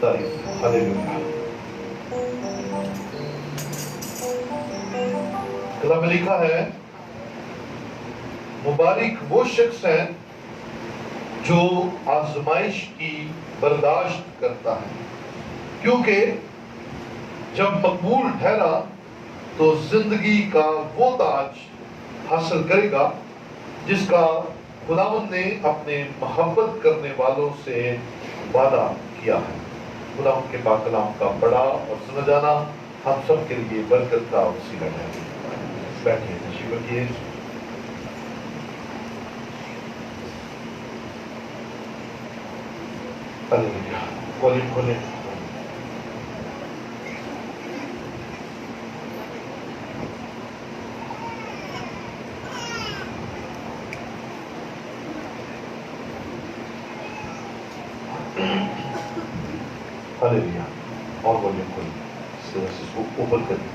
تعریف. ہاللیلویا. کلام میں لکھا ہے مبارک وہ شخص ہے جو آزمائش کی برداشت کرتا ہے، کیونکہ جب مقبول ٹھہرا تو زندگی کا وہ تاج حاصل کرے گا جس کا خداوند نے اپنے محبت کرنے والوں سے وعدہ کیا ہے. خداوند کے پاک کلام کا پڑھا اور سنا جانا ہم سب کے لیے برکت کا وسیلہ ہے. بیٹھیے، تشریف رکھیے. کھولیں کھولیں. ہاللیلویا. اور بولیں کھولیں، اس کو اوپر کریں.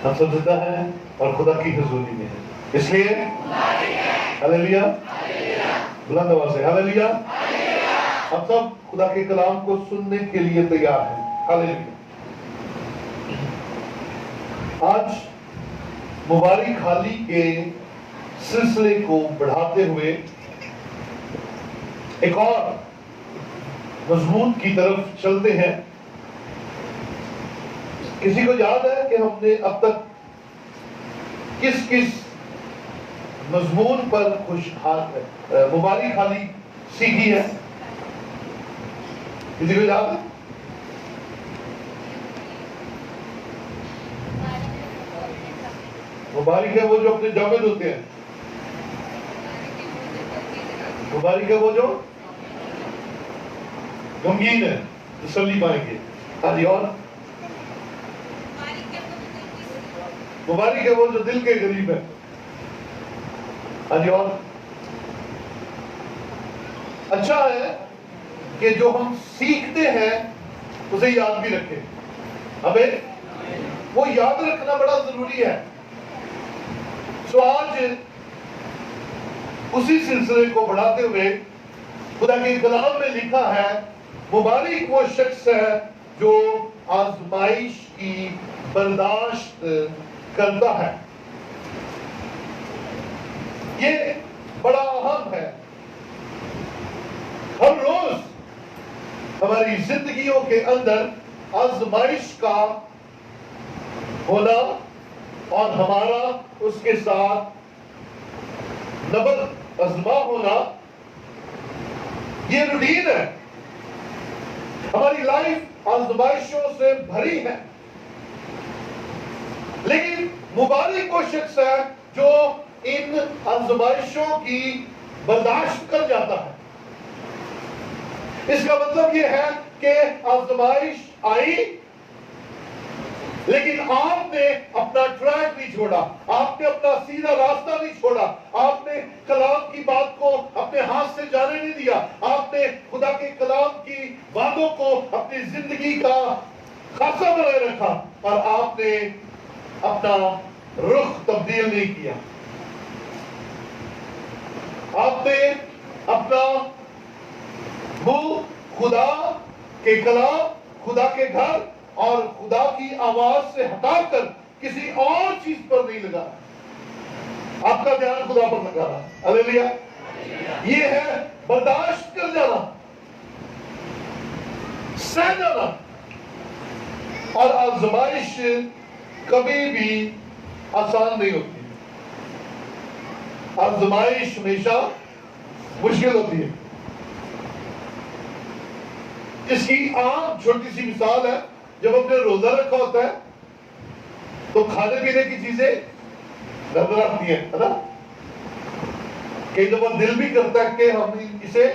ہم سب زندہ ہیں اور خدا کی حضوری میں ہیں، اس لیے ہاللیلویا. بلند آواز سے ہاللیلویا. ہم سب خدا کے کلام کو سننے کے لیے تیار ہیں. ہاللیلویا. آج مبارک حالی کے سلسلے کو بڑھاتے ہوئے ایک اور مضمون کی طرف چلتے ہیں. کسی کو یاد ہے کہ ہم نے اب تک کس کس مضمون پر مبارک حالی سیکھی ہے؟ کسی کو یاد ہے؟ مبارک ہے وہ جو اپنے جامے دھوتے ہیں. مبارک ہے وہ جو غمگین ہے، تسلی پائیں گے. ہاں جی. اور مبارک ہے وہ جو دل کے قریب ہے. ہاں جی. اور اچھا ہے کہ جو ہم سیکھتے ہیں اسے یاد بھی رکھیں. ہمیں وہ یاد رکھنا بڑا ضروری ہے. سو آج اسی سلسلے کو بڑھاتے ہوئے خدا کے کلام میں لکھا ہے مبارک وہ شخص ہے جو آزمائش کی برداشت کرتا ہے. یہ بڑا اہم ہے. ہر روز ہماری زندگیوں کے اندر آزمائش کا ہونا اور ہمارا اس کے ساتھ نبض آزما ہونا یہ روٹین ہے. ہماری لائف آزمائشوں سے بھری ہے، لیکن مبارک وہ شخص ہے جو ان آزمائشوں کی برداشت کر جاتا ہے. اس کا مطلب یہ ہے کہ آزمائش آئی لیکن آپ نے اپنا ٹریک نہیں چھوڑا، آپ نے اپنا سیدھا راستہ نہیں چھوڑا، آپ نے کلام کی بات کو اپنے ہاتھ سے جانے نہیں دیا، آپ نے خدا کے کلام کی باتوں کو اپنی زندگی کا خاصہ بنائے رکھا اور آپ نے اپنا رخ تبدیل نہیں کیا. آپ نے اپنا منہ خدا کے کلام، خدا کے گھر اور خدا کی آواز سے ہٹا کر کسی اور چیز پر نہیں لگا. آپ کا دھیان خدا پر لگا رہا. ہاللیلویا. یہ ہے برداشت کر جانا، سہ جانا. اور آزمائش کبھی بھی آسان نہیں ہوتی. آزمائش ہمیشہ مشکل ہوتی ہے. اس کی عام چھوٹی سی مثال ہے، جب ہم نے روزہ رکھا ہوتا ہے تو کھانے پینے کی چیزیں نظر آتی ہیں، ہے نا؟ کئی دفعہ دل بھی کرتا ہے کہ ہم اسے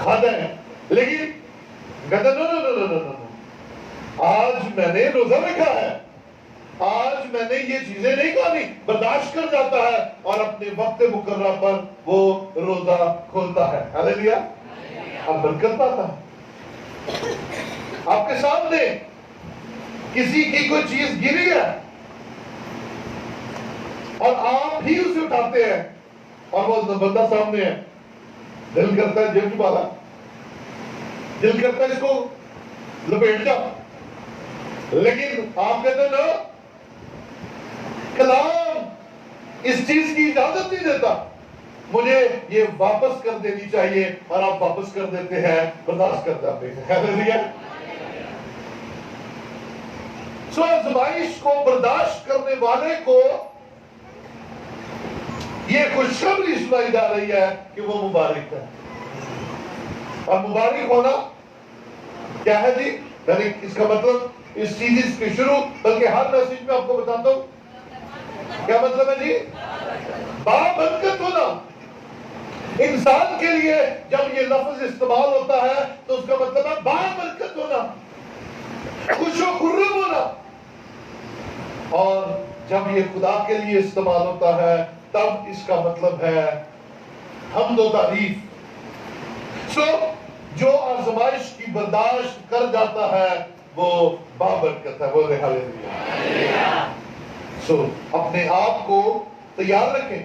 کھانا ہے، لیکن کہتا نو آج میں نے روزہ رکھا ہے، آج میں نے یہ چیزیں نہیں کھانی. برداشت کر جاتا ہے اور اپنے وقت مقررہ پر وہ روزہ کھولتا ہے. ہاللیلویا. اب برکت پاتا ہے. آپ کے سامنے کسی کی کوئی چیز گری ہے اور آپ ہی اسے اٹھاتے ہیں اور وہ بندہ سامنے ہے. دل کرتا ہے جیب چھپا لا، دل کرتا ہے اس کو لپیٹ جا، لیکن آپ کہتے ہیں نا کلام اس چیز کی اجازت نہیں دیتا، مجھے یہ واپس کر دینی چاہیے، اور آپ واپس کر دیتے ہیں، برداشت کر جاتے ہیں۔ ہیلیلویا۔ سو آزمائش کو برداشت کرنے والے کو یہ خوشخبری سنائی جا رہی ہے کہ وہ مبارک ہے۔ اور مبارک ہونا کیا ہے جی؟ یعنی اس کا مطلب اس چیز کے شروع، بلکہ ہر میسج میں آپ کو بتاتا ہوں کیا مطلب ہے جی؟ بابرکت ہونا۔ انسان کے لیے جب یہ لفظ استعمال ہوتا ہے تو اس کا مطلب ہے بابرکت ہونا، خوش و خرم ہونا، اور جب یہ خدا کے لیے استعمال ہوتا ہے تب اس کا مطلب ہے حمد و تعریف۔ سو جو آزمائش کی برداشت کر جاتا ہے وہ بابرکت ہے، بولے ہاللیلویا۔ سو اپنے آپ کو تیار رکھیں۔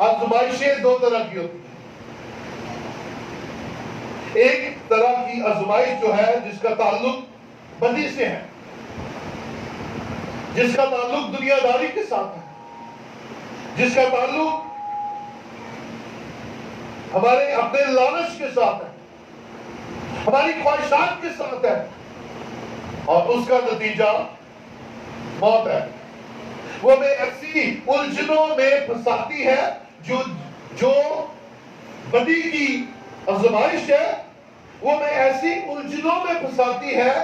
آزمائشیں دو طرح کی ہوتی ہیں، ایک طرح کی آزمائش جو ہے جس کا تعلق بدی سے ہے، جس کا تعلق دنیا داری کے ساتھ ہے، جس کا تعلق ہمارے اپنے لالچ کے ساتھ ہے، ہماری خواہشات کے ساتھ ہے، اور اس کا نتیجہ موت ہے۔ وہ ہمیں ایسی الجھنوں میں پھنساتی ہے، جو بدی کی آزمائش ہے وہ ہمیں ایسی الجھنوں میں پھنساتی ہے،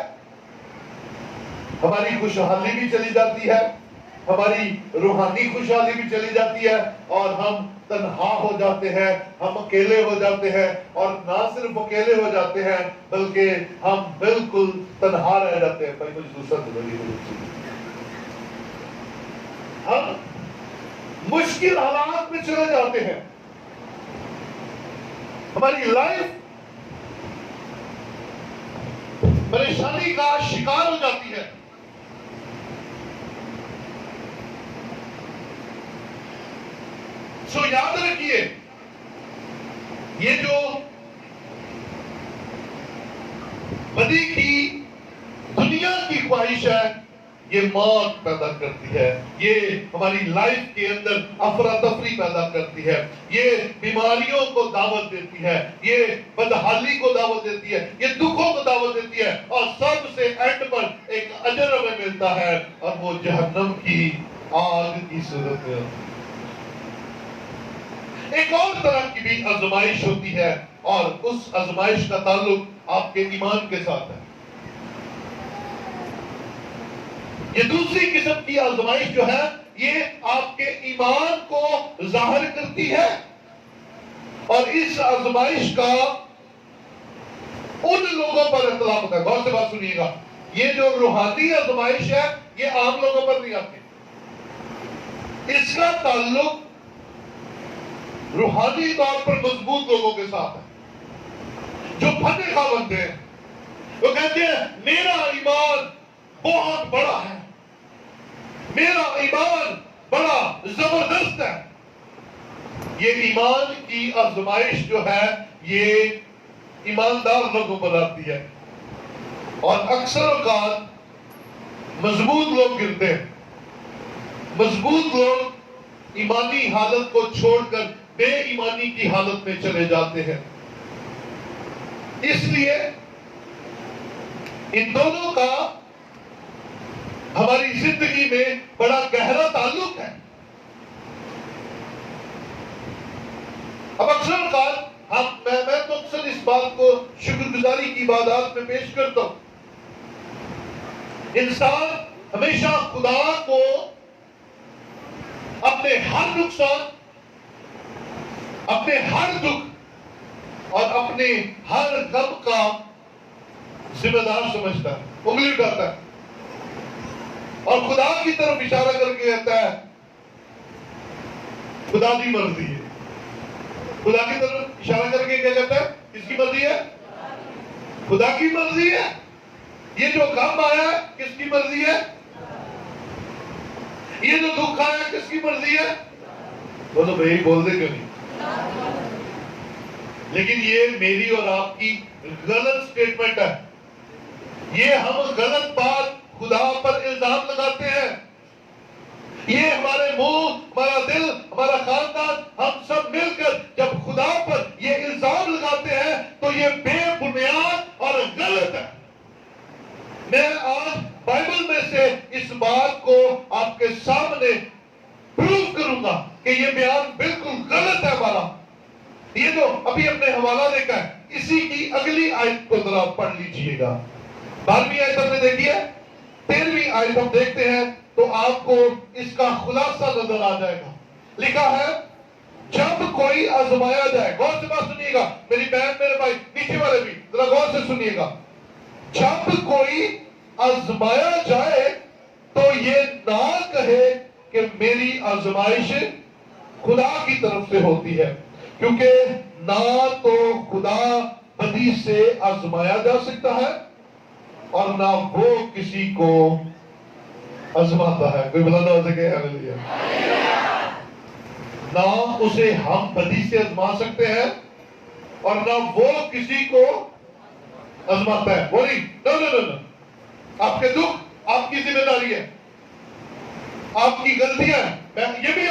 ہماری خوشحالی بھی چلی جاتی ہے، ہماری روحانی خوشحالی بھی چلی جاتی ہے، اور ہم تنہا ہو جاتے ہیں، ہم اکیلے ہو جاتے ہیں، اور نہ صرف اکیلے ہو جاتے ہیں بلکہ ہم بالکل تنہا رہ جاتے ہیں۔ بھائی مجھے دوسرا ہم مشکل حالات میں چلے جاتے ہیں، ہماری لائف پریشانی کا شکار ہو جاتی ہے۔ سو یاد رکھیے یہ جو بدی کی دنیا کی خواہش ہے یہ موت پیدا کرتی ہے، یہ ہماری لائف کے اندر افراتفری پیدا کرتی ہے، یہ بیماریوں کو دعوت دیتی ہے، یہ بدحالی کو دعوت دیتی ہے، یہ دکھوں کو دعوت دیتی ہے، اور سب سے اینڈ پر ایک اجر ہمیں ملتا ہے، اور وہ جہنم کی آگ کی صورت میں۔ ایک اور طرح کی بھی آزمائش ہوتی ہے، اور اس آزمائش کا تعلق آپ کے ایمان کے ساتھ ہے۔ یہ دوسری قسم کی آزمائش جو ہے یہ آپ کے ایمان کو ظاہر کرتی ہے، اور اس آزمائش کا ان لوگوں پر اطلاق ہوتا ہے۔ غور سے بات سنیے گا، یہ جو روحانی آزمائش ہے یہ عام لوگوں پر نہیں آتی، اس کا تعلق روحانی طور پر مضبوط لوگوں کے ساتھ ہے، جو فتح خواہ بنتے ہیں۔ وہ کہتے ہیں میرا ایمان بہت بڑا ہے، میرا ایمان بڑا زبردست ہے۔ یہ ایمان کی آزمائش جو ہے یہ ایماندار لوگوں پر آتی ہے، اور اکثر اوقات مضبوط لوگ گرتے ہیں، مضبوط لوگ ایمانی حالت کو چھوڑ کر بے ایمانی کی حالت میں چلے جاتے ہیں۔ اس لیے ان دونوں کا ہماری زندگی میں بڑا گہرا تعلق ہے۔ اب اکثر اوقات میں تو اکثر اس بات کو شکر گزاری کی عبادات میں پیش کرتا ہوں، انسان ہمیشہ خدا کو اپنے ہر نقصان، اپنے ہر دکھ اور اپنے ہر غم کا ذمہ دار سمجھتا ہے، انگلی اٹھاتا ہے، اور خدا کی طرف اشارہ کر کے کہتا ہے خدا کی مرضی ہے۔ خدا کی طرف اشارہ کر کے کیا کہتا ہے؟ کس کی مرضی ہے؟ خدا کی مرضی ہے۔ یہ جو غم آیا ہے کس کی مرضی ہے؟ یہ جو دکھ آیا کس کی مرضی ہے؟ بولو بھائی، بول دے کیوں نہیں؟ لیکن یہ میری اور آپ کی غلط سٹیٹمنٹ ہے. یہ ہم غلط بات خدا پر الزام لگاتے ہیں. یہ ہمارے منہ، ہمارا دل، ہمارا خاندان، ہم سب مل کر جب خدا پر یہ الزام لگاتے ہیں تو یہ بے بنیاد اور غلط ہے. میں آج بائبل میں سے اس بات کو آپ کے سامنے پروف کروں گا کہ یہ بیان بالکل غلط ہے ہمارا. یہ جو ابھی ہم نے حوالہ دیکھا ہے، اسی کی اگلی آیت کو ذرا پڑھ لیجئے گا. 12ویں آیت ہم نے دیکھی ہے. 13ویں آیت ہم دیکھتے ہیں تو آپ کو اس کا خلاصہ نظر آ جائے گا. لکھا ہے جب کوئی آزمایا جائے، غور سے بات سنیے گا میری بہن میرے بھائی نیچے والے بھی ذرا غور سے سنیے گا. جب کوئی آزمایا جائے تو یہ نہ کہے کہ میری آزمائش خدا کی طرف سے ہوتی ہے، کیونکہ نہ تو خدا بدی سے آزمایا جا سکتا ہے اور نہ وہ کسی کو آزماتا ہے. کوئی بلند آواز سے کہے ہاللیلویا. نہ اسے ہم بدی سے آزما سکتے ہیں اور نہ وہ کسی کو آزماتا ہے. وہ نہیں، نو. آپ کے دکھ آپ کی ذمہ داری ہے، آپ کی غلطیاں ہیں. میں یہ بھی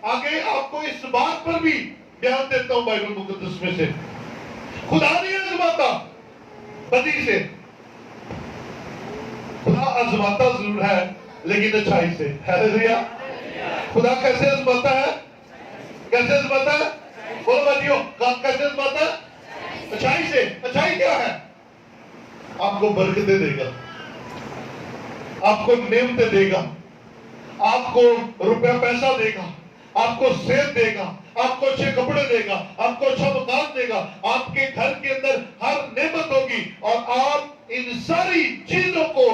آگے آپ کو اس بات پر بھی بیان دیتا ہوں بائبل مقدس میں سے. خدا نہیں آزماتا بدی سے، خدا آزماتا ضرور ہے لیکن اچھائی سے. ہاللیلویا. خدا کیسے آزماتا ہے؟ کیسے آزماتا ہے؟ بولو بھائیو، کیسے آزماتا ہے؟ اچھائی سے. اچھائی کیا ہے؟ آپ کو برکتیں دے گا، آپ کو نعمتیں دے گا، آپ کو روپیہ پیسہ دے گا، آپ کو صحت دے گا، آپ کو اچھے کپڑے دے گا، آپ کو اچھا مکان دے گا، آپ کے گھر کے اندر ہر نعمت ہوگی. اور آپ ان ساری چیزوں کو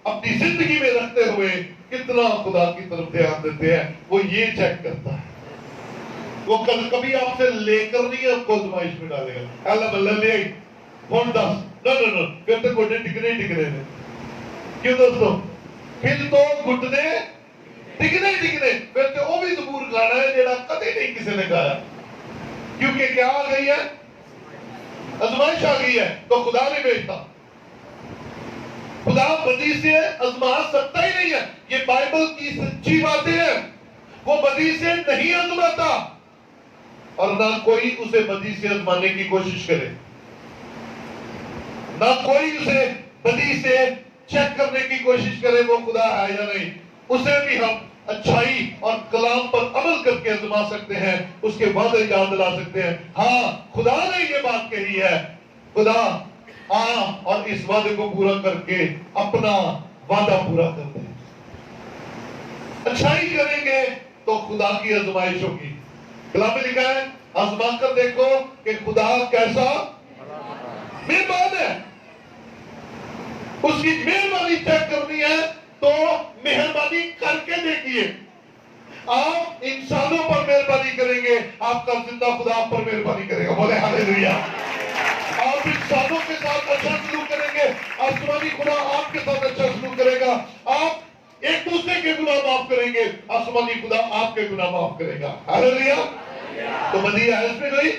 اپنی زندگی میں رکھتے ہوئے کتنا خدا کی طرف دھیان دیتے ہیں، وہ یہ چیک کرتا ہے. وہ کبھی آپ سے لے کر نہیں آپ کو آزمائش میں ڈالے گا. اللہ بلّہ لے آئی فون 10 نو پھر تو گھٹنے ٹکنے ہیں. کیوں دوستو؟ پھر تو گھٹنے ٹکنے پھر تو وہ بھی زبور گانا ہے جیڑا کدے نہیں کسی نے گایا. کیونکہ کیا آ گئی ہے؟ آزمائش آ گئی ہے. تو خدا نہیں بھیجتا. خدا بدی سے آزما سکتا ہی نہیں ہے. یہ بائبل کی سچی باتیں ہیں. وہ بدی سے نہیں آزماتا اور نہ کوئی اسے بدی سے آزمانے کی کوشش کرے، نہ کوئی اسے بدی سے چیک کرنے کی کوشش کرے وہ خدا ہے یا نہیں. اسے بھی ہم اچھائی اور کلام پر عمل کر کے آزما سکتے ہیں، اس کے وعدے یاد دلا سکتے ہیں. ہاں خدا نے یہ بات کہی ہے. خدا اور اس وعدے کو پورا کر کے اپنا وعدہ پورا کر دے. اچھائی کریں گے تو خدا کی آزمائش ہوگی. کلام میں لکھا ہے آزما کر دیکھو کہ خدا کیسا مہربان ہے. اس کی مہربانی چیک کرنی ہے تو مہربانی کر کے دیکھیے. آپ انسانوں پر مہربانی کریں گے، آپ کا زندہ خدا آپ پر مہربانی کرے گا. بولے ہاللیلویا. آپ انسانوں کے ساتھ اچھا سلوک کریں گے، آسمانی خدا آپ کے ساتھ اچھا سلوک کرے گا. آپ ایک دوسرے کے گناہ معاف کریں گے، آسمانی خدا آپ کے گناہ معاف کرے گا. ہاللیلویا. تو بدی ہے اس میں کوئی؟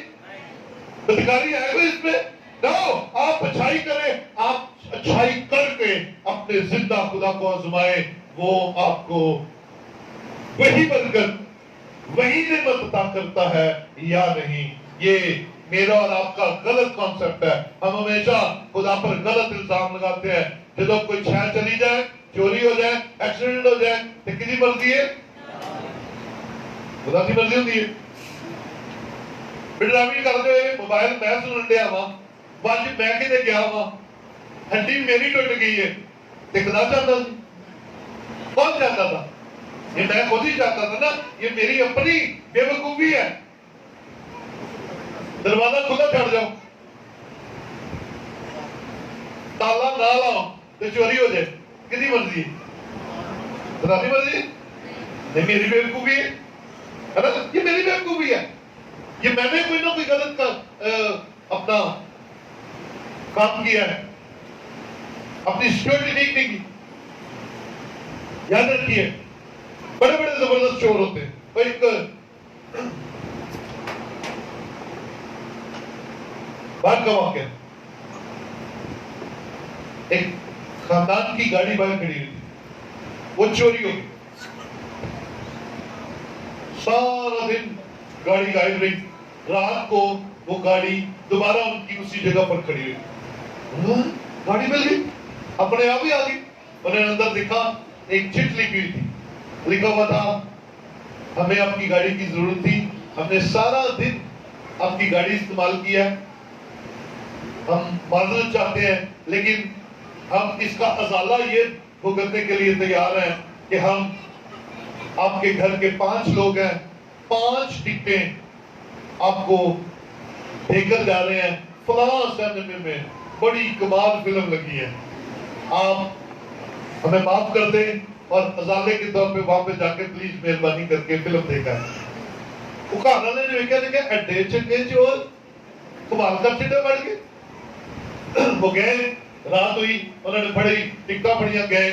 بدکاری ہے کوئی اس میں؟ نو. آپ اچھائی کریں، آپ اچھائی کر کے اپنے زندہ خدا کو آزمائے، وہ آپ کو وہی برکت وہی نعمت عطا کرتا ہے یا نہیں. یہ میرا اور آپ کا غلط کانسیپٹ ہے. ہم ہمیشہ خدا پر غلط الزام لگاتے ہیں. جب کوئی چھین چلی جائے، چوری ہو جائے، ایکسیڈنٹ ہو جائے تو کسی مرضی ہے؟ خدا کی مرضی ہوتی ہے. ڈرائیونگ کرتے ہوئے موبائل میں سن لیا وا بج میں کتنے گیا وا ہڈی میری ٹوٹ گئی ہے خدا چاہتا سی؟ کون چاہتا تھا؟ یہ میں خود ہی چاہتا تھا نا. یہ میری اپنی بے وقوفی ہے. دروازہ کھلا چھوڑ جاؤ، تالا نہ لاؤ تو چوری ہو جائے. کسی مرضی ہے؟ خدا کی مرضی نہیں. میری بے وقوفی ہے نا. یہ میری بے وقوفی ہے. یہ میں نے کوئی نہ کوئی غلط اپنا کام کیا ہے، اپنی سیکورٹی ٹھیک نہیں کی. یاد رکھیے بڑے بڑے زبردست چور ہوتے ہیں. ایک بعد کا واقعہ، ایک خاندان کی گاڑی باہر کھڑی ہوئی تھی، وہ چوری ہو گئی، سارا دن گاڑی غائب رہی، رات کو وہ گاڑی دوبارہ ان کی اسی جگہ پر کھڑی ہوئی، گاڑی مل گئی، اپنے آپ ہی آ گئی۔ انہوں نے اندر دیکھا، ایک چٹ لکھی ہوئی تھی، لکھا ہوا تھا ہمیں آپ کی گاڑی کی ضرورت تھی، ہم نے سارا دن آپ کی گاڑی استعمال کیا، ہم معذرت چاہتے ہیں، لیکن ہم اس کا ازالہ یہ بھگتنے کے لیے تیار ہیں کہ ہم آپ کے گھر کے 5 لوگ ہیں، 5 ٹکٹیں آپ کو دے کر جا رہے ہیں، فلاں سینما میں بڑی کمال فلم لگی ہے، آپ ہمیں معاف کر دیں اور ازالے کے طور پہ وہاں پہ جا کے پلیز مہربانی کر کے فلم دیکھا ہے۔ وہ کہانا نے جو دیکھا اڈے چکے چور کمال کر چٹے بڑھ گئے، وہ گئے، رات ہوئی، انہوں نے پڑھی ٹکٹاں پڑھیاں، گئے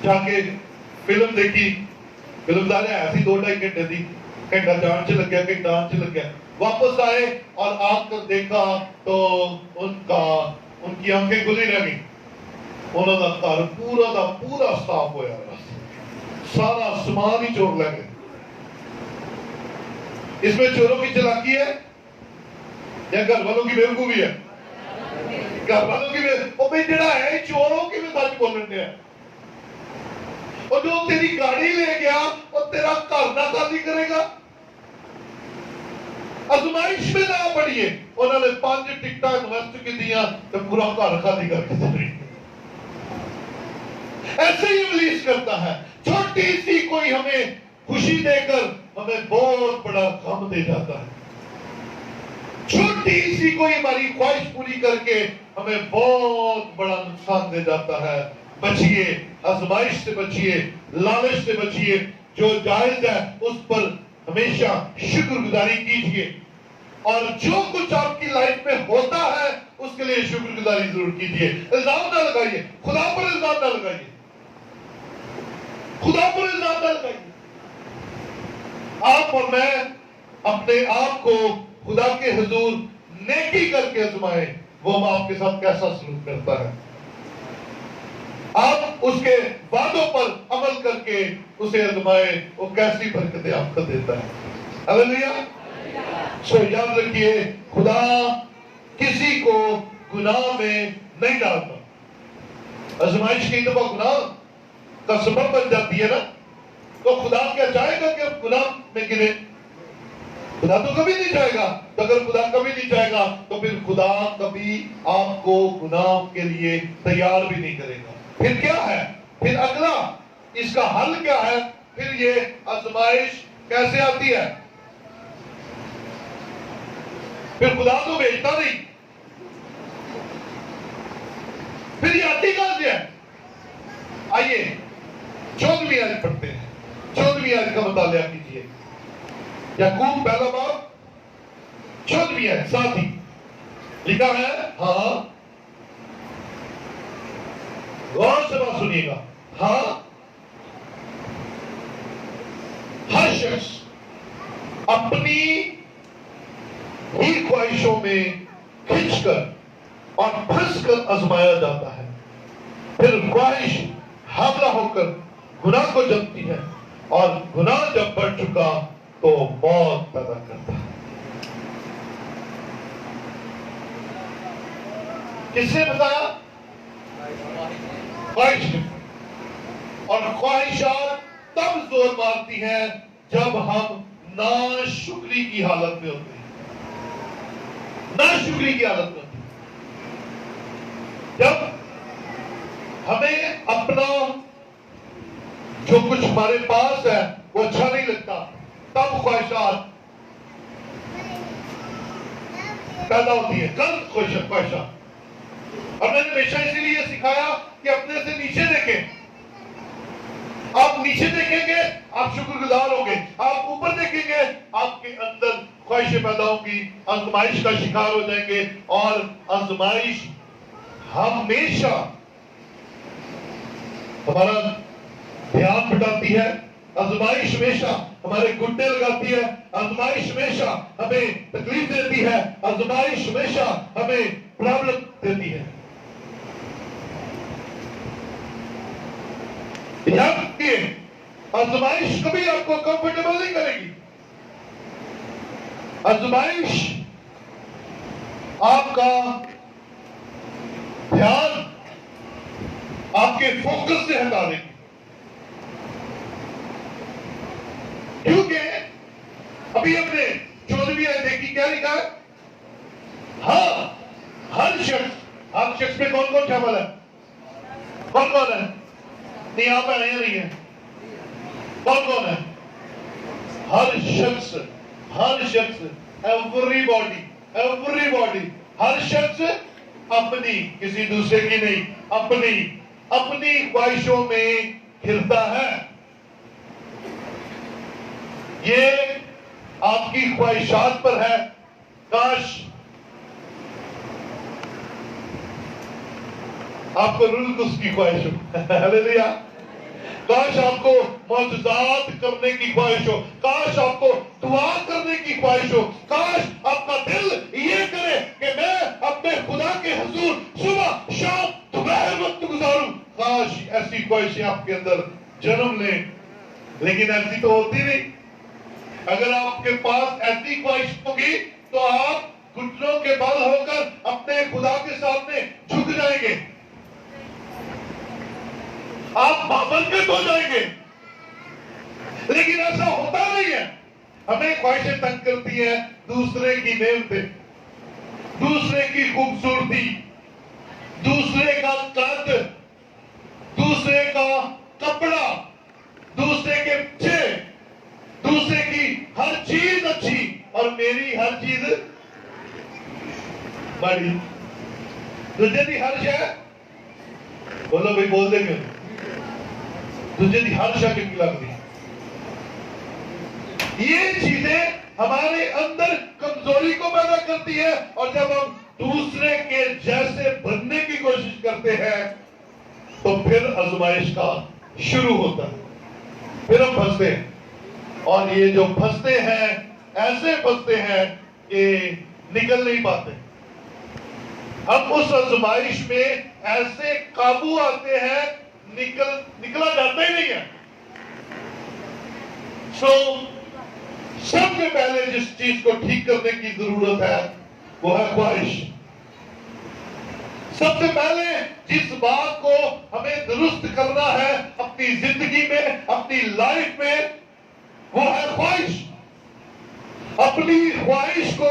جا کے فلم دیکھی، فلم دار ایسی 2-2.5 گھنٹے دی، گھنٹہ جان سے لگ گیا، گھنٹہ آن سے لگ گیا، واپس آئے اور آ کر دیکھا تو ان کی آنکھیں کھلی رہ گئی، انہوں نے گھر پورا دا پورا صاف ہویا، سارا سامان ہی چور لے گئے۔ اس میں چوروں کی چلاکی ہے یا گھر والوں کی بیوقوفی ہے؟ گھر والوں کی وہ بھی جڑا ہے چوروں کی بھی سچ بولنے دیا، اور جو تیری گاڑی لے گیا اور تیرا گھر نہ خالی کرے گا، آزمائش میں نہ پڑیے، انہوں نے 5 ٹکٹاں انویسٹ کی دیا تو پورا گھر خالی کر کے چلے۔ ایسے ہی ابلیس کرتا ہے، چھوٹی سی کوئی ہمیں خوشی دے کر ہمیں بہت بڑا غم دے جاتا ہے، چھوٹی سی کوئی ہماری خواہش پوری کر کے ہمیں بہت بڑا نقصان دے جاتا ہے۔ بچیے، آزمائش سے بچیے، لالچ سے بچیے، جو جائز ہے اس پر ہمیشہ شکر گزاری کیجیے، اور جو کچھ آپ کی لائف میں ہوتا ہے اس کے لیے شکر گزاری ضرور کیجیے۔ الزام نہ لگائیے، خدا پر الزام نہ لگائیے، خدا پر الزام نہ لگائیے۔ آپ اور میں اپنے آپ کو خدا کے حضور نیکی کر کے آزمائیں، وہ آپ کے ساتھ کیسا سلوک کرتا ہے، آپ اس کے وعدوں پر عمل کر کے اسے آزمائیں، وہ کیسی برکتیں آپ کو دیتا ہے۔ ہلیلویا۔ سو یاد رکھیے، خدا کسی کو گناہ میں نہیں ڈالتا۔ آزمائش کی دفعہ گناہ کا سبب بن جاتی ہے نا، تو خدا کیا چاہے گا کہ اب گناہ میں گرے؟ خدا تو کبھی نہیں چاہے گا۔ تو اگر خدا کبھی نہیں چاہے گا تو پھر خدا کبھی آپ کو گناہ کے لیے تیار بھی نہیں کرے گا۔ پھر کیا ہے؟ پھر اگلا اس کا حل کیا ہے؟ پھر یہ آزمائش کیسے آتی ہے؟ پھر خدا تو بھیجتا نہیں، پھر یہ آتی کہاں سے ہے؟ آئیے 14ویں آیت پڑھتے ہیں، 14ویں آیت کا مطالعہ کیجیے، یعقوب پہلا باب 14ویں آیت، ساتھ ہی لکھا ہے، ہاں غور سے بات سنیے گا، ہاں ہر شخص اپنی ہی خواہشوں میں کھنچ کر اور پھنس کر آزمایا جاتا ہے، پھر خواہش حاملہ ہو کر گناہ کو جنمتی ہے، اور گناہ جب بڑھ چکا تو موت پیدا کرتا ہے۔ کس نے بتایا؟ خواہش نے۔ اور خواہشات تب زور مارتی ہیں جب ہم ناشکری کی حالت میں ہوتے ہیں، ناشکری کی حالت میں ہوتے ہیں، جب ہمیں اپنا جو کچھ ہمارے پاس ہے وہ اچھا نہیں لگتا، تب خواہشات پیدا ہوتی ہے، غلط خواہشات۔ اور میں نے ہمیشہ اسی لیے سکھایا کہ اپنے سے نیچے دیکھیں، آپ نیچے دیکھیں گے آپ شکر گزار ہوں گے، آپ اوپر دیکھیں گے آپ کے اندر خواہشیں پیدا ہوں گی، آزمائش کا شکار ہو جائیں گے، اور آزمائش ہمیشہ ہمارا دھیان بٹاتی ہے، آزمائش ہمیشہ ہمارے گھٹنے لگاتی ہے، آزمائش ہمیشہ ہمیں تکلیف دیتی ہے، آزمائش ہمیشہ ہمیں پرابلم دیتی ہے. یاد رکھیے آزمائش کبھی آپ کو کمفرٹیبل نہیں کرے گی. آزمائش آپ کا دھیان آپ کے فوکس سے ہٹا دے گی، کیونکہ ابھی ہم نے 14ویں آیت دیکھی، کیا لکھا ہے؟ ہاں ہر شخص میں کون کون شامل ہے؟ کون کون ہے؟ نہیں آپ ہے نہیں ہے، کون کون ہے؟ ہر شخص ایوری باڈی ہر شخص اپنی، کسی دوسرے کی نہیں، اپنی خواہشوں میں گرتا ہے. یہ آپ کی خواہشات پر ہے. کاش آپ کو رزق اس کی خواہش ہو، ہلیلویا. کاش آپ کو معجزات کرنے کی خواہش ہو، کاش آپ کو دعا کرنے کی خواہش ہو، کاش آپ کا دل یہ کرے کہ میں اپنے خدا کے حضور صبح شام دوپہر وقت گزاروں. کاش ایسی خواہشیں آپ کے اندر جنم لیں، لیکن ایسی تو ہوتی نہیں. اگر آپ کے پاس ایسی خواہش ہوگی تو آپ گھٹنوں کے بل ہو کر اپنے خدا کے سامنے جھک جائیں گے، آپ بابرکت ہو جائیں گے. لیکن ایسا ہوتا نہیں ہے. ہمیں خواہشیں تنگ کرتی ہیں، دوسرے کی نعمتیں، دوسرے کی خوبصورتی، دوسرے کا قد، دوسرے کا کپڑا، دوسرے کے بچے، دوسرے کی ہر چیز اچھی اور میری ہر چیز بڑی. تجھے دی ہر شے بولو بھائی، بول دیں گے تجھے دی ہر شے کی لگتی. یہ چیزیں ہمارے اندر کمزوری کو پیدا کرتی ہے، اور جب ہم دوسرے کے جیسے بننے کی کوشش کرتے ہیں تو پھر آزمائش کا شروع ہوتا ہے، پھر ہم پھنستے ہیں. اور یہ جو پھنستے ہیں ایسے پھنستے ہیں کہ نکل نہیں پاتے. ہم اس آزمائش میں ایسے قابو آتے ہیں، نکلا جاتا ہی نہیں ہے. سب سے پہلے جس چیز کو ٹھیک کرنے کی ضرورت ہے وہ ہے خواہش. سب سے پہلے جس بات کو ہمیں درست کرنا ہے اپنی زندگی میں، اپنی لائف میں، وہ ہے خواہش. اپنی خواہش کو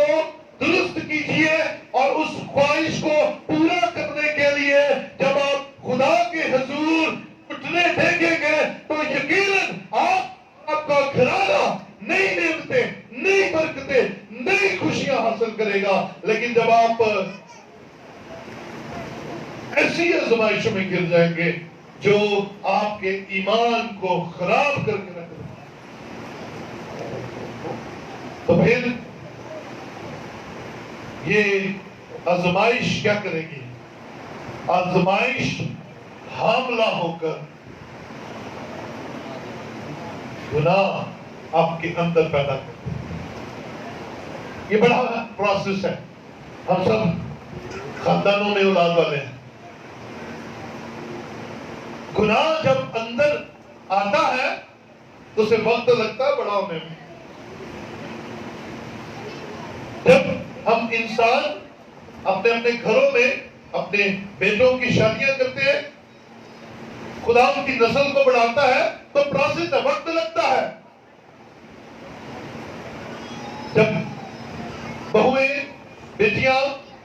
درست کیجئے، اور اس خواہش کو پورا کرنے کے لیے جب آپ خدا کے حضور اٹھنے دیکھیں گے تو یقیناً آپ کا گھرانہ نئی نعمتیں، نئی برکتیں، نئی خوشیاں حاصل کرے گا. لیکن جب آپ ایسی آزمائشوں میں گر جائیں گے جو آپ کے ایمان کو خراب کر کے رکھ دیں، تو پھر یہ آزمائش کیا کرے گی؟ آزمائش حاملہ ہو کر گناہ آپ کے اندر پیدا کرتے ہیں. یہ بڑا پروسیس ہے. ہم سب خاندانوں میں اولاد والے ہیں. گناہ جب اندر آتا ہے تو اسے وقت لگتا ہے بڑا ہونے میں. جب ہم انسان اپنے گھروں میں اپنے بیٹوں کی شادیاں کرتے ہیں، خدا ان کی نسل کو بڑھاتا ہے تو پروسیس ہے، وقت لگتا ہے. جب بہویں بیٹیاں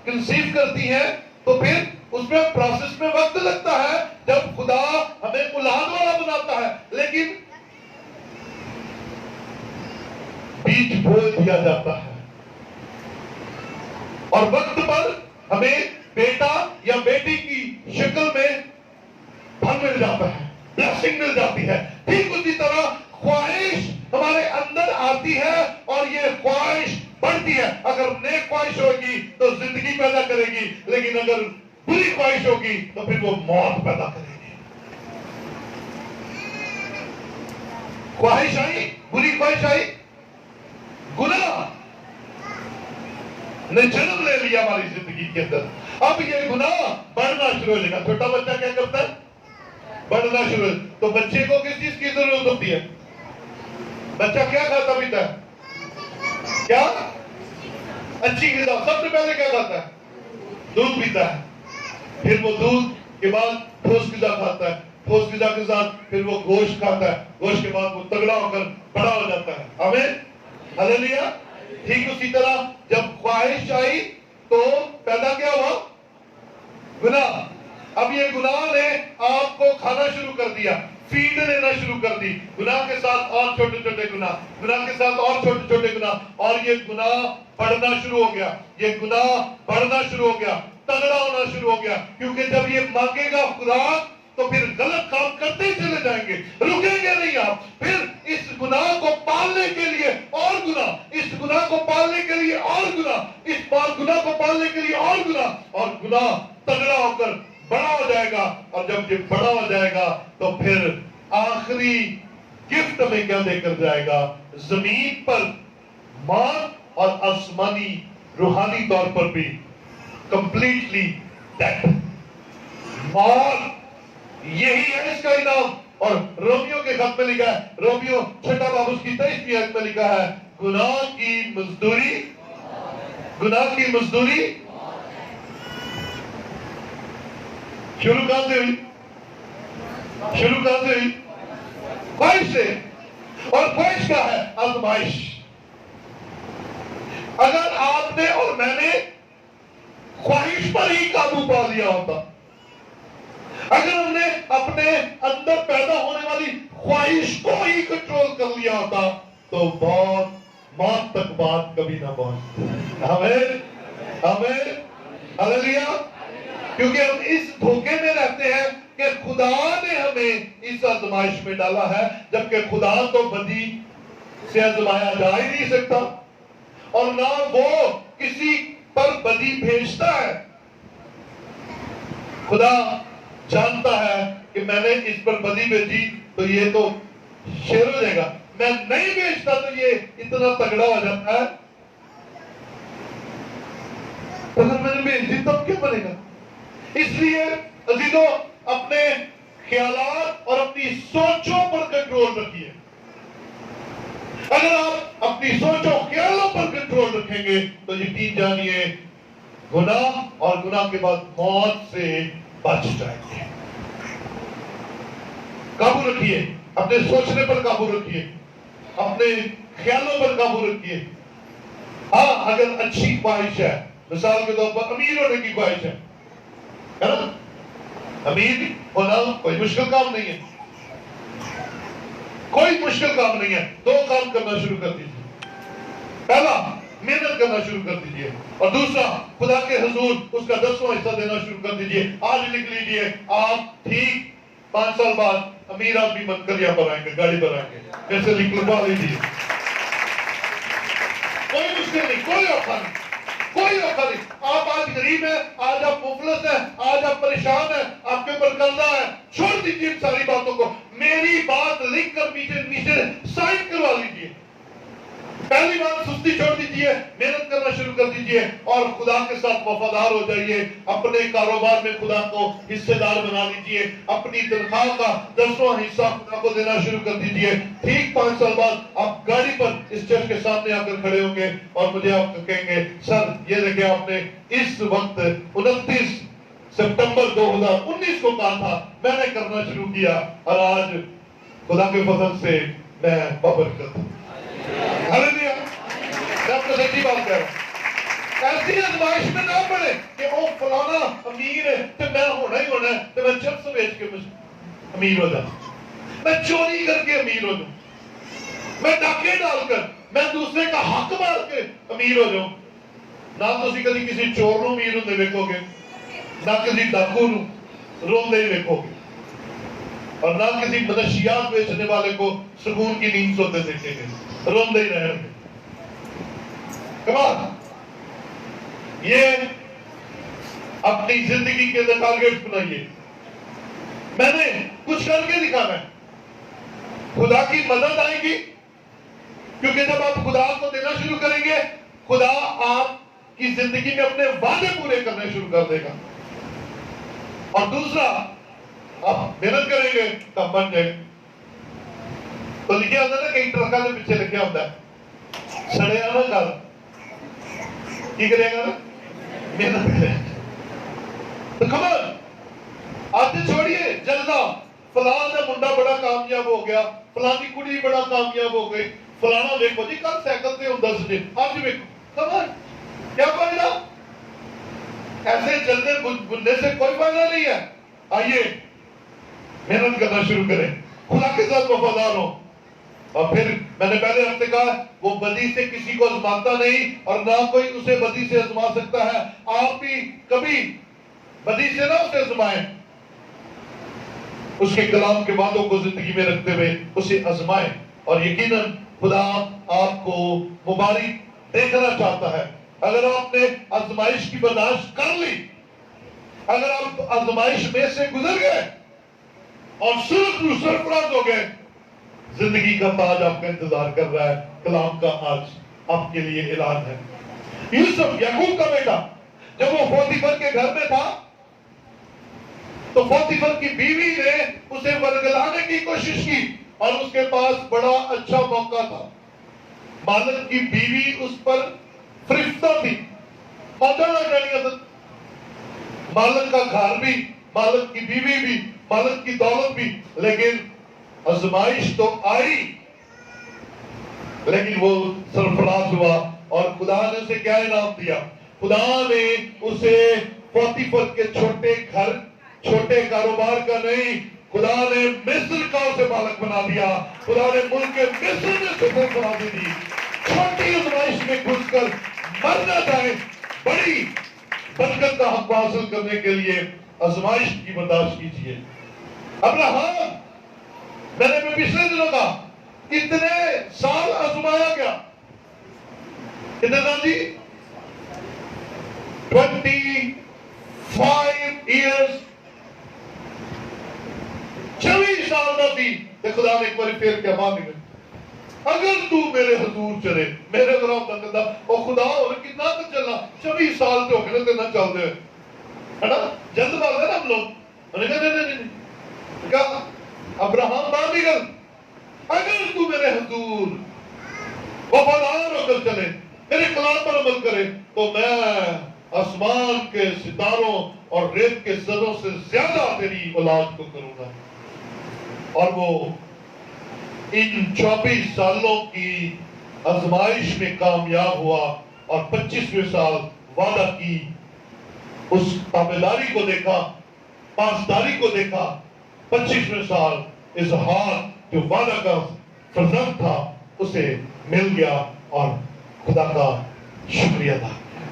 کنسیو کرتی ہیں تو پھر اس میں پروسیس میں وقت لگتا ہے. جب خدا ہمیں اولاد والا بناتا ہے لیکن بیج بو دیا جاتا ہے، اور وقت پر ہمیں بیٹا یا بیٹی کی شکل میں پھل مل جاتا ہے، بلیسنگ مل جاتی ہے. ٹھیک اسی طرح خواہش ہمارے اندر آتی ہے اور یہ خواہش بڑھتی ہے. اگر نیک خواہش ہوگی تو زندگی پیدا کرے گی، لیکن اگر بری خواہش ہوگی تو پھر وہ موت پیدا کرے گی. خواہش آئی, بری خواہش آئی, گناہ نے جنم لے لیا ہماری زندگی کے اندر. اب یہ گناہ بڑھنا شروع ہو جائے گا. چھوٹا بچہ کیا کرتا ہے؟ بڑھنا شروع. تو بچے کو کس چیز کی ضرورت ہوتی ہے؟ بچہ کیا کھاتا پیتا ہے؟ کیا؟ اچھی غذا. سب سے پہلے کیا کھاتا ہے؟ دودھ پیتا ہے. پھر وہ دودھ کے بعد ٹھوس غذا کھاتا ہے. ٹھوس غذا کے ساتھ پھر وہ گوشت کھاتا ہے. گوشت کے بعد وہ تگڑا ہو کر بڑا ہو جاتا ہے. آمین, ہاللیلویا. ٹھیک اسی طرح جب خواہش آئی تو پیدا کیا ہوا؟ گناہ. اب یہ گناہ نے آپ کو کھانا شروع کر دیا, فیڈ لینا شروع کر دی. گناہ کے ساتھ اور چھوٹے چھوٹے گناہ, گناہ کے ساتھ اور چھوٹے چھوٹے گناہ, اور یہ گناہ بڑھنا شروع ہو گیا. یہ گناہ بڑھنا شروع ہو گیا, تگڑا ہونا شروع ہو گیا. کیونکہ جب یہ مانگے گا خوراک تو پھر غلط کام کرتے ہی چلے جائیں گے, رکیں گے نہیں آپ. پھر اس گناہ کو پالنے کے لیے اور گناہ, اس گناہ کو پالنے کے لیے اور گناہ, اس گناہ کو پالنے کے لیے اور گناہ, اور گناہ تگڑا ہو کر بڑا ہو جائے گا. اور جب یہ بڑا ہو جائے گا تو پھر آخری گفٹ ہمیں کیا دے کر جائے گا؟ زمین پر موت اور آسمانی روحانی طور پر بھی کمپلیٹلی ڈیتھ. موت یہی ہے اس کا انعام. اور رومیو کے خط میں لکھا ہے, رومیو چھٹا باب اس کی 23ویں آیت میں لکھا ہے, گناہ کی مزدوری, گناہ کی مزدوری شروع کہاں سے ہوئی؟ شروع کہاں سے ہوئی؟ خواہش سے. اور خواہش کیا ہے؟ آزمائش. اگر آپ نے اور میں نے خواہش پر ہی قابو پا لیا ہوتا, اگر ہم نے اپنے اندر پیدا ہونے والی خواہش کو ہی کنٹرول کر لیا ہوتا تو موت تک بات کبھی نہ پہنچتی. آمین, آمین, ہاللیلویا. کیونکہ ہم اس دھوکے میں رہتے ہیں کہ خدا نے ہمیں اس آزمائش میں ڈالا ہے, جبکہ خدا تو بدی سے آزمایا جا ہی نہیں سکتا, اور نہ وہ کسی پر بدی بھیجتا ہے. خدا جانتا ہے کہ میں نے اس پر بدی بھیجی تو یہ تو شیر ہو جائے گا, میں نہیں بھیجتا تو یہ اتنا تگڑا ہو جاتا ہے. اگر میں نے بھیجی تب کیا بنے گا؟ اس لیے عزیزو اپنے خیالات اور اپنی سوچوں پر کنٹرول رکھیے. اگر آپ اپنی سوچوں خیالوں پر کنٹرول رکھیں گے تو یقین جانیے گناہ اور گناہ کے بعد موت سے بچ جائیں گے. قابو رکھیے, اپنے سوچنے پر قابو رکھیے, اپنے خیالوں پر قابو رکھیے. ہاں, اگر اچھی خواہش ہے, مثال کے طور پر امیر ہونے کی خواہش ہے نا, امیر ہونا کوئی مشکل کام نہیں ہے, کوئی مشکل کام نہیں ہے. 2 کام کرنا شروع کر دیجیے. پہلا, محنت کرنا شروع کر دیجیے, اور دوسرا, خدا کے حضور اس کا 10واں حصہ دینا شروع کر دیجیے. آج لکھ لیجیے, آپ ٹھیک 5 سال بعد امیر آدمی بن کر یہاں پر آئیں گے, گاڑی پر آئیں گے. جیسے لکھوا لیجیے. کوئی مشکل نہیں, کوئی اوکھا نہیں, کوئی اوکھا نہیں. آپ آج غریب ہیں, آج آپ مفلس ہیں, آج آپ پریشان ہیں, آپ کے اوپر قرضہ ہے, چھوڑ دیجیے ان ساری باتوں کو. میری بات لکھ کر نیچے سائن کروا لیجیے. پہلی بات, سستی چھوڑ دیجیے, محنت کرنا شروع کر دیجیے, اور خدا کے ساتھ وفادار ہو جائیے. اپنے کاروبار میں خدا کو حصے دار بنا لیجیے. اپنی تنخواہ کا 10واں حصہ خدا کو دینا شروع کر دیجیے. ٹھیک 5 سال بعد آپ گاڑی پر اس چرچ کے سامنے آ کر کھڑے ہوں گے, اور مجھے آپ کہیں گے, سر یہ دیکھیں آپ نے اس وقت 29 سپٹمبر 2019 کو کہا تھا, میں نے کرنا شروع کیا, اور آج خدا کے فضل سے میں بابرکت ہوں. ہاللیلویا. میں آپ کو سچی بات کہہ رہا ہوں. ایسی آزمائش میں نہ پڑے کہ وہ فلانا امیر ہے تو میں ہونا ہی ہونا ہے, تو میں چپس بیچ کے امیر ہو جاؤں, میں چوری کر کے امیر ہو جاؤں, میں ڈاکے ڈال کر, میں دوسرے کا حق مار کے امیر ہو جاؤں. نہ تو کبھی کسی چور نو امیر ہوتے دیکھو گے, نہ کسی ڈاکو نو روندے ہی دیکھو گے, اور نہ کسی منشیات بیچنے والے کو سکون کی نیند سوتے دیکھیں گے, روندے ہی رہیں گے. کمان, یہ اپنی زندگی کے اندر ٹارگیٹ بنائیے. میں نے کچھ کر کے دکھانا ہے. خدا کی مدد آئے گی، کیونکہ جب آپ خدا کو دینا شروع کریں گے خدا آپ کی زندگی میں اپنے وعدے پورے کرنے شروع کر دے گا. اور دوسرا آپ محنت کریں گے تب بن جائے. تو لکھا ہوتا ہے نا کئی ٹرکا کے پیچھے لکھا ہوتا ہے سڑے آنا کر کی کرے گا نا محنت کرے. تو کمال آتے چھوڑیے جلدہ فلاں دا منڈا بڑا کامیاب ہو گیا، فلانی کڑی بڑا کامیاب ہو گئی، فلانا دیکھو جی کل سائیکل سے ہوں 10 دن آج دیکھو کمال کیا فائدہ؟ ایسے جلدے بننے سے کوئی فائدہ نہیں ہے. آئیے محنت کرنا شروع کریں، خدا کے ساتھ وفادار ہو. اور پھر میں نے پہلے ہفتے کہا وہ بدی سے کسی کو آزماتا نہیں اور نہ کوئی اسے بدی سے آزما سکتا ہے. آپ بھی کبھی بدی سے نہ اسے آزمائیں، اس کے کلام کے وعدوں کو زندگی میں رکھتے ہوئے اسے آزمائیں. اور یقیناً خدا آپ کو مبارک دیکھنا چاہتا ہے. اگر آپ نے آزمائش کی برداشت کر لی، اگر آپ آزمائش میں سے گزر گئے اور سرفراز ہو گئے، زندگی کا تاج آپ کا انتظار کر رہا ہے. کلام کا آج آپ کے لیے اعلان ہے. یوسف یعقوب کا بیٹا جب وہ پوتیفر کے گھر میں تھا تو پوتیفر کی بیوی نے اسے ورگلانے کی کوشش کی اور اس کے پاس بڑا اچھا موقع تھا. مالک کی بیوی اس پر فرشتہ تھی، مالک کا گھر بھی، مالک کی بیوی بھی، مالک کی دولت بھی. لیکن آزمائش تو آئی، لیکن وہ سرفراز ہوا. اور خدا نے اسے کیا انعام دیا؟ خدا نے اسے پوتیفر کے چھوٹے کاروبار کا نہیں، خدا نے مصر کا اسے مالک بنا دیا. خدا نے ملک کے مصر میں اسے سرفرازی دی. چھوٹی آزمائش میں گھس کر مر نہ جائے، بڑی برکت کا حق حاصل کرنے کے لیے آزمائش کی برداشت کیجیے. ابراہیم میں نے پچھلے دنوں کا کتنے سال آزمایا گیا، کتنے سال جی 25 ایئرز 26 سال نہ تھی کہ خدا نے ایک بار پھر کیا مان لیا اگر تو میرے حضور چلے میرے گراؤں تک کہتا او خدا اور کتنا تک چلنا 26 سال تو ہوگئے نا چل دے ہے نا جلد بات ہے نا ہم لوگ. انہوں نے کہا نہیں کہا ابراہیم مان نکل اگر تو میرے حضور وفادار ہو کر چلے میرے کلام پر عمل کرے تو میں آسمان کے ستاروں اور ریت کے زروں سے زیادہ تیری اولاد کو کروں گا. اور وہ ان 24 سالوں کی آزمائش میں کامیاب ہوا اور 25ویں سال وعدہ کی اس تابعداری کو دیکھا، پاسداری کو دیکھا. 25ویں سال اسحاق جو وعدہ کا فرزند تھا اسے مل گیا اور خدا کا شکریہ ادا کیا.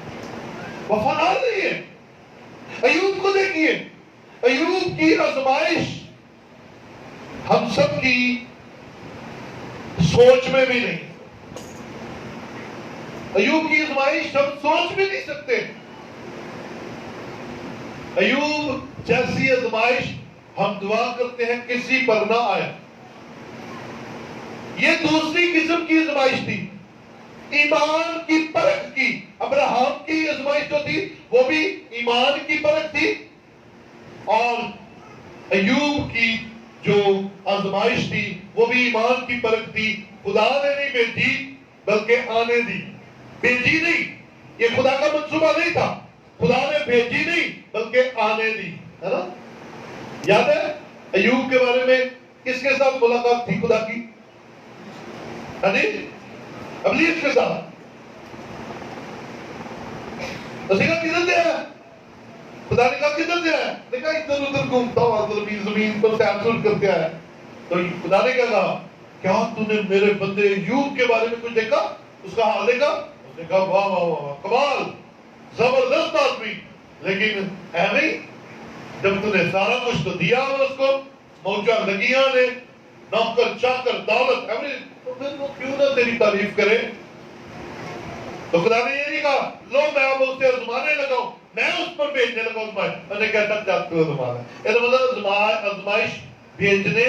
وفادار رہیے. ایوب کو دیکھیے، ایوب کی آزمائش ہم سب کی سوچ میں بھی نہیں. ایوب کی آزمائش ہم سوچ بھی نہیں سکتے. ایوب جیسی آزمائش ہم دعا کرتے ہیں کسی پر نہ آیا. یہ دوسری قسم کی آزمائش تھی، ایمان کی پرکھ کی. ابراہیم کی آزمائش جو تھی وہ بھی ایمان کی پرکھ تھی، اور ایوب کی جو آزمائش تھی وہ بھی ایمان کی پرکھ تھی. خدا نے نہیں بھیجی بلکہ آنے دی. بھیجی نہیں، یہ خدا کا منصوبہ نہیں تھا. خدا نے بھیجی نہیں بلکہ آنے دی، ہے نا. یاد ہے ایوب کے بارے میں کس کے ساتھ ملاقات تھی خدا کی؟ ابلیس کے ساتھ. کہا کدھر سے ہے؟ خدا نے کہا کدھر سے ہے؟ نے کہا ادھر ادھر گھومتا ہوا زمین پر سیر کر کے آیا. تو خدا نے کہا کیا تو نے میرے بندے ایوب کے بارے میں کچھ دیکھا؟ اس کا حال دیکھا؟ اس نے کہا واہ واہ واہ کمال، زبردست آدمی. لیکن ایویں جب تو نے سارا کچھ تو دیا اس کو، موجہ لگیاں نے، نوکر چاکر دولت، ایویں تو پھر وہ کیوں نہ تیری تعریف کرے؟ تو خدا نے یہ نہیں کہا لو میں اب اسے آزمانے لگاؤں، میں اس پر بھیجنے لگا آزمائش. میں نے کہتا چاہتے ہو آزمانا. یہ مطلب آزمائش بھیجنے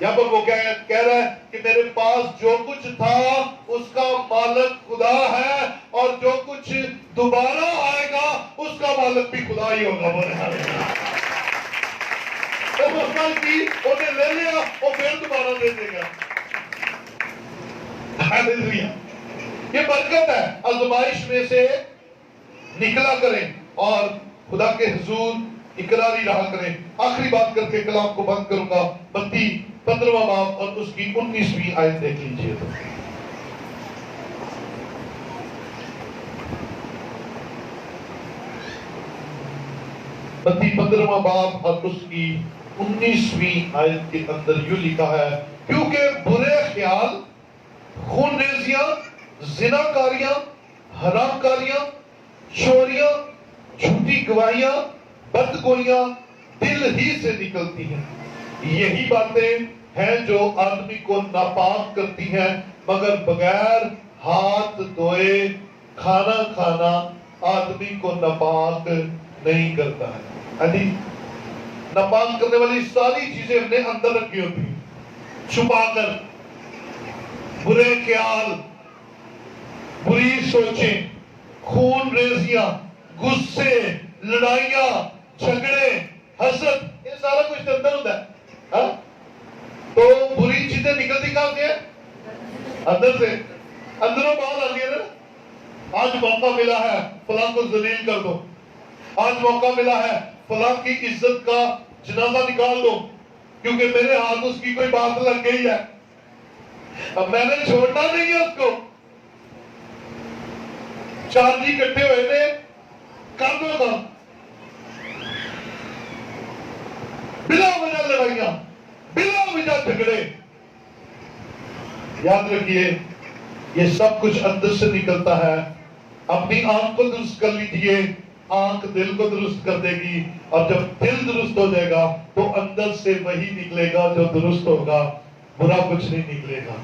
یہاں پر وہ کہہ رہا ہے کہ میرے پاس جو کچھ تھا اس کا مالک خدا ہے، اور جو کچھ دوبارہ آئے گا اس کا مالک بھی خدا ہی ہوگا۔ وہ مسئلہ کی انہیں لے لیا اور پھر دوبارہ دے دے گا۔ ہاللیلویہ۔ یہ برکت ہے۔ آزمائش میں سے نکلا کریں اور خدا کے حضور اقراری رہا کریں۔ آخری بات کر کے کلام کو بند کروں گا۔ متی 15واں باب اور اس کی 19ویں آیت دیکھ لیجئے۔ متی 15واں باب اور اس کی 19ویں آیت کے اندر یوں لکھا ہے، کیونکہ برے خیال، خون ریزیاں، زناکاریاں، حرام کاریاں، چوریاں، جھوٹی گواہیاں، بدگوئیاں دل ہی سے نکلتی ہیں۔ یہی باتیں ہیں جو آدمی کو ناپاک کرتی ہیں، مگر بغیر ہاتھ دھوئے کھانا کھانا آدمی کو ناپاک نہیں کرتا ہے۔ ناپاک کرنے والی ساری چیزیں ہم نے اندر رکھی ہوتی ہیں، چھپا کر۔ برے خیال، بری سوچیں، خون ریزیاں، غصے، لڑائیاں، جھگڑے، حسد، یہ سارا کچھ اندر ہوتا ہے۔ تو بری چیزیں نکلتی کہاں سے ہیں؟ اندر سے۔ اندروں باہر آتی ہے نا۔ آج موقع ملا ہے فلاں کو ذلیل کر دو، آج موقع ملا ہے فلاں کی عزت کا جنازہ نکال دو، کیونکہ میرے ہاتھ اس کی کوئی بات لگ گئی ہے، اب میں نے چھوڑنا نہیں ہے اس کو۔ چار جی کٹھے ہوئے تھے، کر دو تھا، بلا وجہ لڑائیاں، بلا وجہ جھگڑے۔ یاد رکھیے یہ سب کچھ اندر سے نکلتا ہے۔ اپنی آنکھ کو درست کر لیجئے، آنکھ دل کو درست کر دے گی، اور جب دل درست ہو جائے گا تو اندر سے وہی نکلے گا جو درست ہوگا، برا کچھ نہیں نکلے گا۔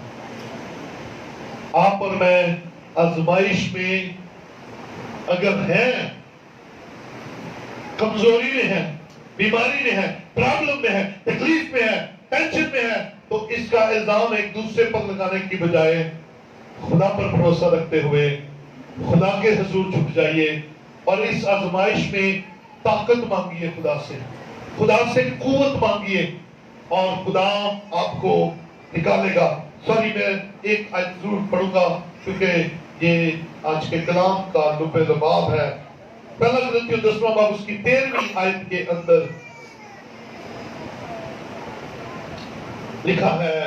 آپ اور میں آزمائش میں اگر ہیں، کمزوری میں ہیں، بیماری میں ہیں، پرابلم میں ہیں، تکلیف میں ہیں، ٹینشن میں ہیں، تو اس کا الزام ایک دوسرے پر لگانے کی بجائے خدا پر بھروسہ رکھتے ہوئے خدا کے حضور جھک جائیے، اور اس آزمائش میں طاقت مانگیے، خدا سے قوت مانگیے، اور خدا آپ کو نکالے گا۔ سوری، میں ایک آیت ضرور پڑھوں گا کیونکہ یہ آج کے کلام کا لب لباب ہے۔ پہلا کرنتھیوں 10واں باب اس کی 13ویں آیت کے اندر لکھا ہے،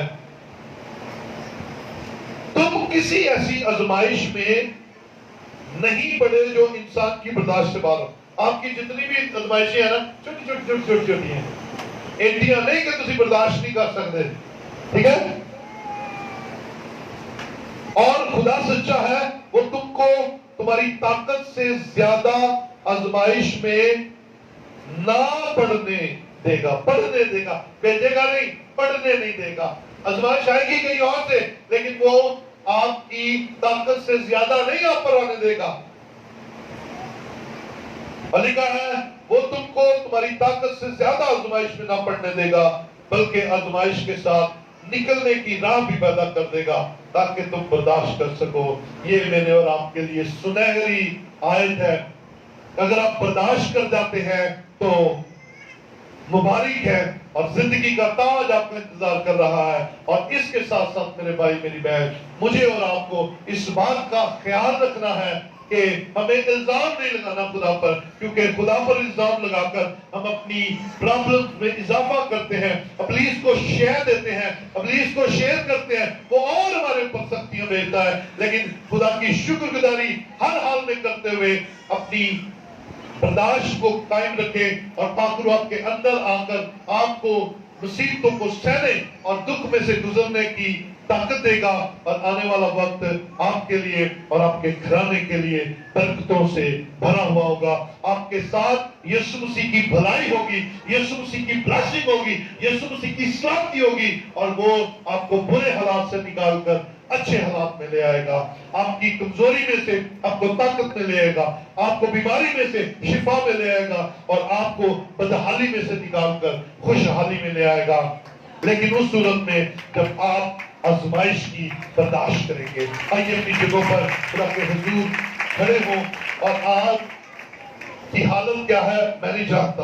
تم کسی ایسی آزمائش میں نہیں پڑے جو انسان کی برداشت سے باہر ہو۔ آپ کی جتنی بھی آزمائشیں ہیں نا، چھوٹی چھوٹی ہیں، ایڈیاں نہیں کہ تسی برداشت نہیں کر سکتے، ٹھیک ہے؟ اور خدا سچا ہے، وہ تم کو تمہاری طاقت سے زیادہ آزمائش میں نہ پڑھنے دے گا، بھیجے گا نہیں، پڑھنے نہیں دے گا۔ آزمائش آئے گی کہیں اور سے، لیکن وہ آپ کی طاقت سے زیادہ نہیں آپ پر آنے دے گا۔ اور لکھا ہے وہ تم کو تمہاری طاقت سے زیادہ آزمائش میں نہ پڑنے دے گا، بلکہ آزمائش کے ساتھ نکلنے کی راہ بھی پیدا کر دے گا تاکہ تم برداشت کر سکو۔ یہ میرے اور آپ کے لیے سنہری آیت ہے۔ اگر آپ برداشت کر جاتے ہیں تو مبارک ہے، اور زندگی کا تاج آپ کا انتظار کر رہا ہے۔ اور اس کے ساتھ ساتھ میرے بھائی میری بہن، مجھے اور آپ کو اس بات کا خیال رکھنا ہے کہ ہمیں الزام نہیں لگانا خدا پر، کیونکہ خدا پر الزام لگا کر ہم اپنی پرابلم میں اضافہ کرتے ہیں، ابلیس کو شیئر دیتے ہیں، ابلیس کو شیئر کرتے ہیں، وہ اور ہمارے اوپر سختیاں بھیجتا ہے۔ لیکن خدا کی شکر گزاری ہر حال میں کرتے ہوئے اپنی برداشت کو قائم رکھے، اور پاک روح آپ کے اندر آ کر آپ کو مصیبتوں کو سہنے اور دکھ میں سے گزرنے کی طاقت دے گا، اور آنے والا وقت آپ کے لیے اور آپ کے گھرانے کے لیے برکتوں سے بھرا ہوا ہوگا۔ آپ کے ساتھ یسوع مسیح کی بھلائی ہوگی، یسوع مسیح کی بلیسنگ ہوگی، یسوع مسیح کی سلامتی ہوگی، اور وہ آپ کو برے حالات سے نکال کر اچھے حالات میں لے آئے گا۔ آپ کی کمزوری میں سے آپ کو طاقت میں لے آئے گا، آپ کو بیماری میں سے شفا میں لے آئے گا، اور آپ کو بدحالی میں سے نکال کر خوشحالی میں لے آئے گا۔ لیکن اس صورت میں جب آپ آزمائش کی برداشت کریں گے. آئیے اپنی جگہوں پر خدا کے حضور کھڑے ہوں. اور آج کی حالت کیا ہے میں نہیں جانتا.